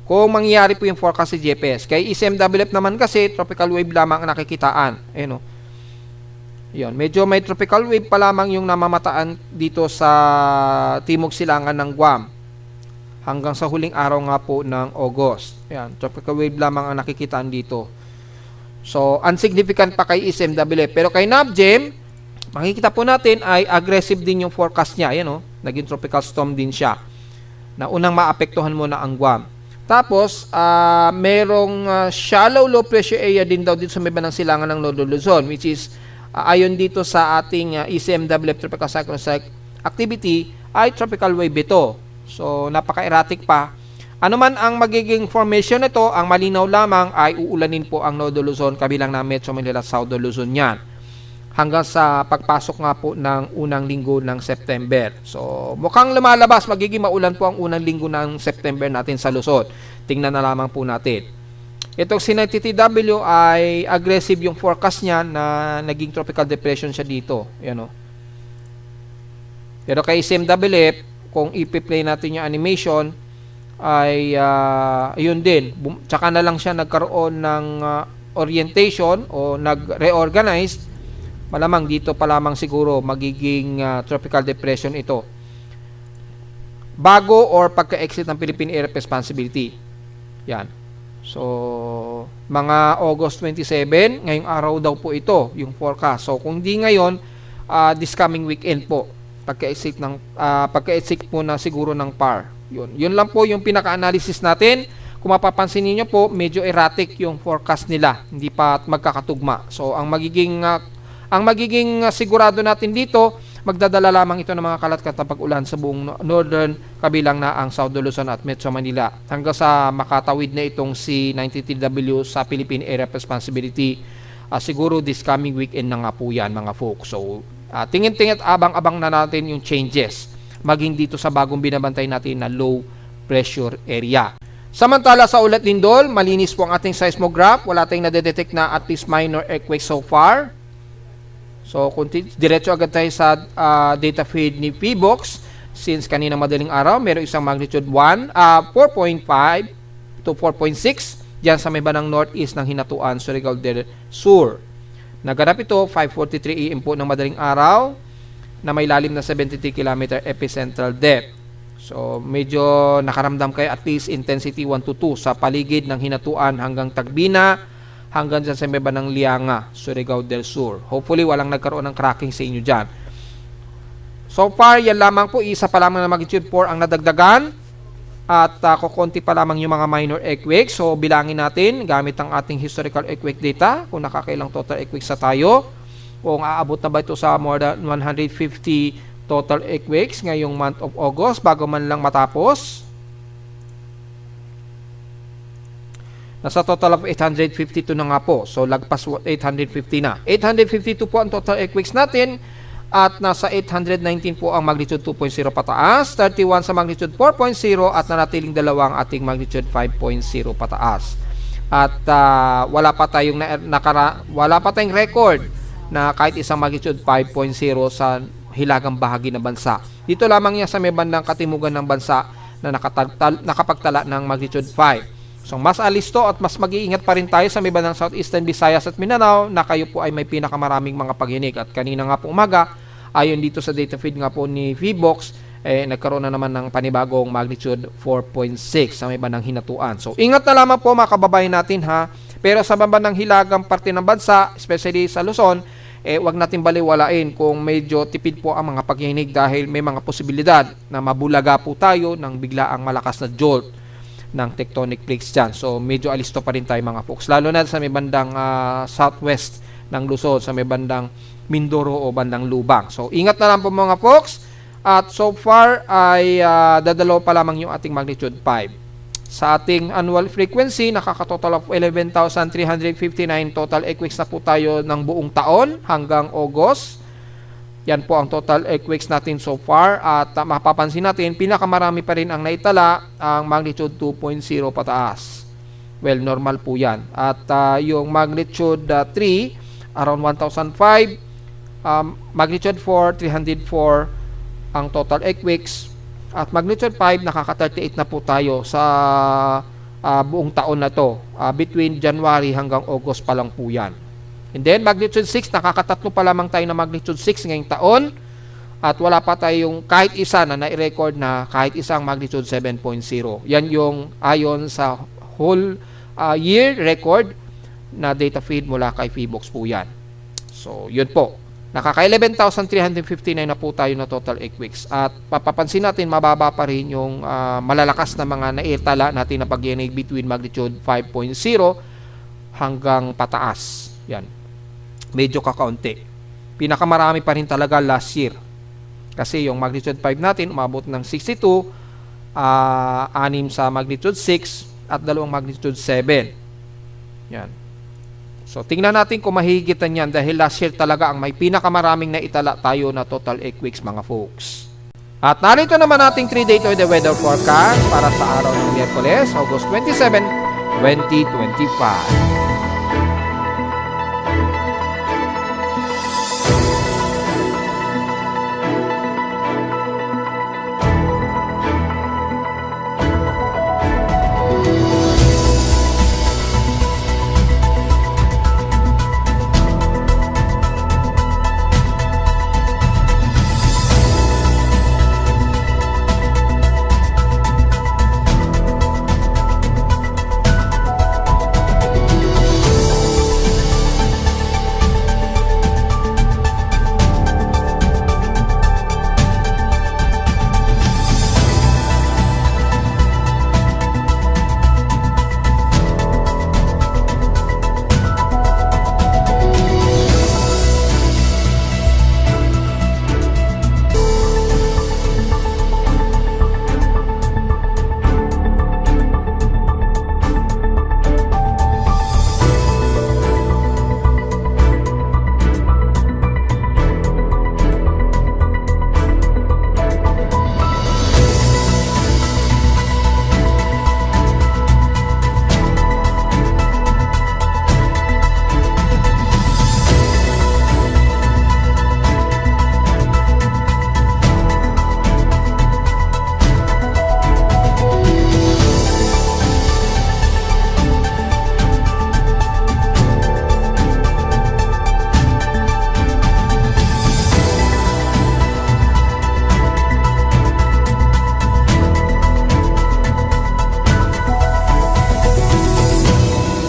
Kung mangyayari po yung forecast si GPS. Kay ECMWF naman kasi, tropical wave lamang ang nakikitaan. Ayun o. Yun. Medyo may tropical wave pa lamang yung namamataan dito sa timog silangan ng Guam. Hanggang sa huling araw nga po ng August. Ayan. Tropical wave lamang ang nakikitaan dito. So, unsignificant pa kay ECMWF. Pero kay NAVGEM, makikita po natin ay aggressive din yung forecast niya. Ayan o. Naging tropical storm din siya. Na unang maapektuhan muna ang Guam. Tapos, merong shallow low pressure area din daw dito sa may bandang silangan ng Northern Luzon, which is ayon dito sa ating ECMWF Tropical Cyclone Strike activity ay tropical wave ito. So, napaka-erratic pa. Ano man ang magiging formation nito, ang malinaw lamang ay uulanin po ang Northern Luzon kabilang na Metro Manila at Southern Luzon yan. Hanggang sa pagpasok nga po ng unang linggo ng September. So, mukhang lumalabas, magiging maulan po ang unang linggo ng September natin sa Luzon. Tingnan na lamang po natin. Itong si 90TW ay aggressive yung forecast niya na naging tropical depression siya dito. Yan o. Pero kay SMWF, kung ipi-play natin yung animation, ay yun din. Tsaka na lang siya nagkaroon ng orientation o nag-reorganize. Malamang dito pa lamang siguro magiging tropical depression ito. Bago or pagka-exit ng Philippine Area of Responsibility. Yan. So, mga August 27, ngayong araw daw po ito, yung forecast. So, kung di ngayon, this coming weekend po, pagka-exit po na siguro ng PAR. Yun lang po yung pinaka-analysis natin. Kung mapapansin niyo po, medyo erratic yung forecast nila. Hindi pa magkakatugma. So, ang magiging sigurado natin dito, magdadala lamang ito ng mga kalat-kalat na pag-ulan sa buong northern, kabilang na ang Southern Luzon at Metro Manila. Hanggang sa makatawid na itong si 90TW sa Philippine Area of Responsibility. Siguro this coming weekend na nga po yan, mga folks. So, tingin-tingin at abang-abang na natin yung changes. Maging dito sa bagong binabantay natin na low pressure area. Samantala sa ulat lindol, malinis po ang ating seismograph. Wala tayong nadedetect na at least minor earthquake so far. So, diretso agad tayo sa data feed ni PBOX. Since kanina madaling araw, meron isang magnitude 4.5 to 4.6 diyan sa may bandang northeast ng Hinatuan, Surigao del Sur. Naganap ito 5:43 AM po ng madaling araw na may lalim na 73 km epicentral depth. So, medyo nakaramdam kayo at least intensity 1 to 2 sa paligid ng Hinatuan hanggang Tagbina, hanggang dyan sa may bandang Lianga, Surigao del Sur. Hopefully, walang nagkaroon ng cracking sa inyo dyan. So far, yan lamang po. Isa pa lamang na magnitude 4 ang nadagdagan. At kukunti pa lamang yung mga minor earthquakes. So, bilangin natin gamit ang ating historical earthquake data. Kung nakakailang total earthquakes sa tayo. Kung aabot na ba ito sa more than 150 total earthquakes ngayong month of August bago man lang matapos. Nasa total of 852 na nga po. So, lagpas 850 na. 852 po ang total earthquakes natin. At nasa 819 po ang magnitude 2.0 pataas. 31 sa magnitude 4.0 at nanatiling dalawang ating magnitude 5.0 pataas. At wala pa tayong record na kahit isang magnitude 5.0 sa hilagang bahagi ng bansa. Dito lamang yan sa may bandang katimugan ng bansa na nakapagtala ng magnitude 5. So, mas alisto at mas mag-iingat pa rin tayo sa may bandang Southeastern Visayas at Mindanao na kayo po ay may pinakamaraming mga paghinig. At kanina nga po umaga, ayon dito sa data feed nga po ni VBOX, nagkaroon na naman ng panibagong magnitude 4.6 sa may bandang Hinatuan. So, ingat na lamang po mga kababayan natin ha. Pero sa bandang hilagang parte ng bansa, especially sa Luzon, wag natin baliwalain kung medyo tipid po ang mga paghinig dahil may mga posibilidad na mabulaga po tayo ng biglaang malakas na jolt ng tectonic plates dyan. So, medyo alisto pa rin tayo mga folks. Lalo na sa may bandang southwest ng Luzon, sa may bandang Mindoro o bandang Lubang. So, ingat na lang po mga folks. At so far ay dadalaw pa lamang yung ating magnitude 5. Sa ating annual frequency, nakaka-total of 11,359 total earthquakes na po tayo ng buong taon hanggang August. Yan po ang total earthquakes natin so far. At mapapansin natin, pinakamarami pa rin ang naitala ang magnitude 2.0 pataas. Well, normal po yan. At yung magnitude 3, around 1,005. Magnitude 4, 304 ang total earthquakes. At magnitude 5, nakaka-38 na po tayo sa buong taon na to. Between January hanggang August pa lang po yan. And then, magnitude 6, nakakatatlo pa lamang tayo na magnitude 6 ngayong taon. At wala pa tayong kahit isa na nai-record na kahit isang magnitude 7.0. Yan yung ayon sa whole year record na data feed mula kay PBOX po yan. So, yun po. Nakaka-11,359 na po tayo na total earthquakes. At papapansin natin, mababa pa rin yung malalakas na mga naitala natin na pagyanig between magnitude 5.0 hanggang pataas. Yan. Medyo kakaunti. Pinakamarami pa rin talaga last year. Kasi yung magnitude 5 natin umabot ng 62, 6 sa magnitude 6 at 2 magnitude 7. Yan. So tingnan natin kung mahigitan yan dahil last year talaga ang may pinakamaraming na itala tayo na total earthquakes mga folks. At narito naman ating 3-day weather forecast para sa araw ng Miyerkules, August 27, 2025.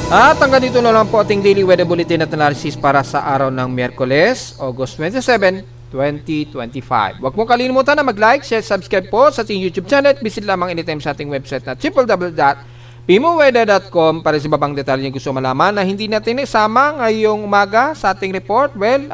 At hanggang dito na lang po ating daily weather bulletin at analysis para sa araw ng Miyerkules, August 27, 2025. Huwag mo kalimutan na mag-like, share, subscribe po sa ating YouTube channel. Visit lamang anytime sa ating website na www.pimoweather.com para sa babang detalye gusto malaman na hindi natin isama ngayong umaga sa ating report. Well,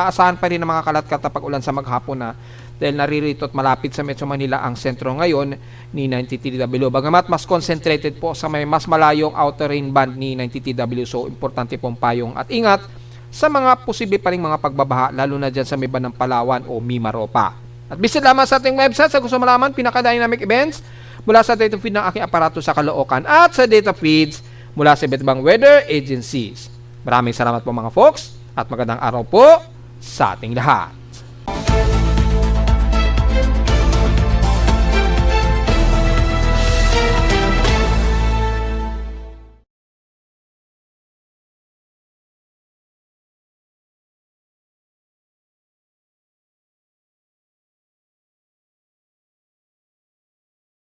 asahan pa rin ang mga kalat-kalat na pag-ulan sa maghapon na dahil naririto at malapit sa Metro Manila ang sentro ngayon ni 90TW. Bagamat mas concentrated po sa may mas malayong outer rain band ni 90TW. So, importante pong payong at ingat sa mga posible pa rin mga pagbabaha, lalo na dyan sa may bandang Palawan o Mimaropa. At visit lamang sa ating website sa gusto malaman pinaka-dynamic events mula sa data feed ng aking aparato sa Caloocan at sa data feeds mula sa iba't ibang weather agencies. Maraming salamat po mga folks at magandang araw po sa ating lahat.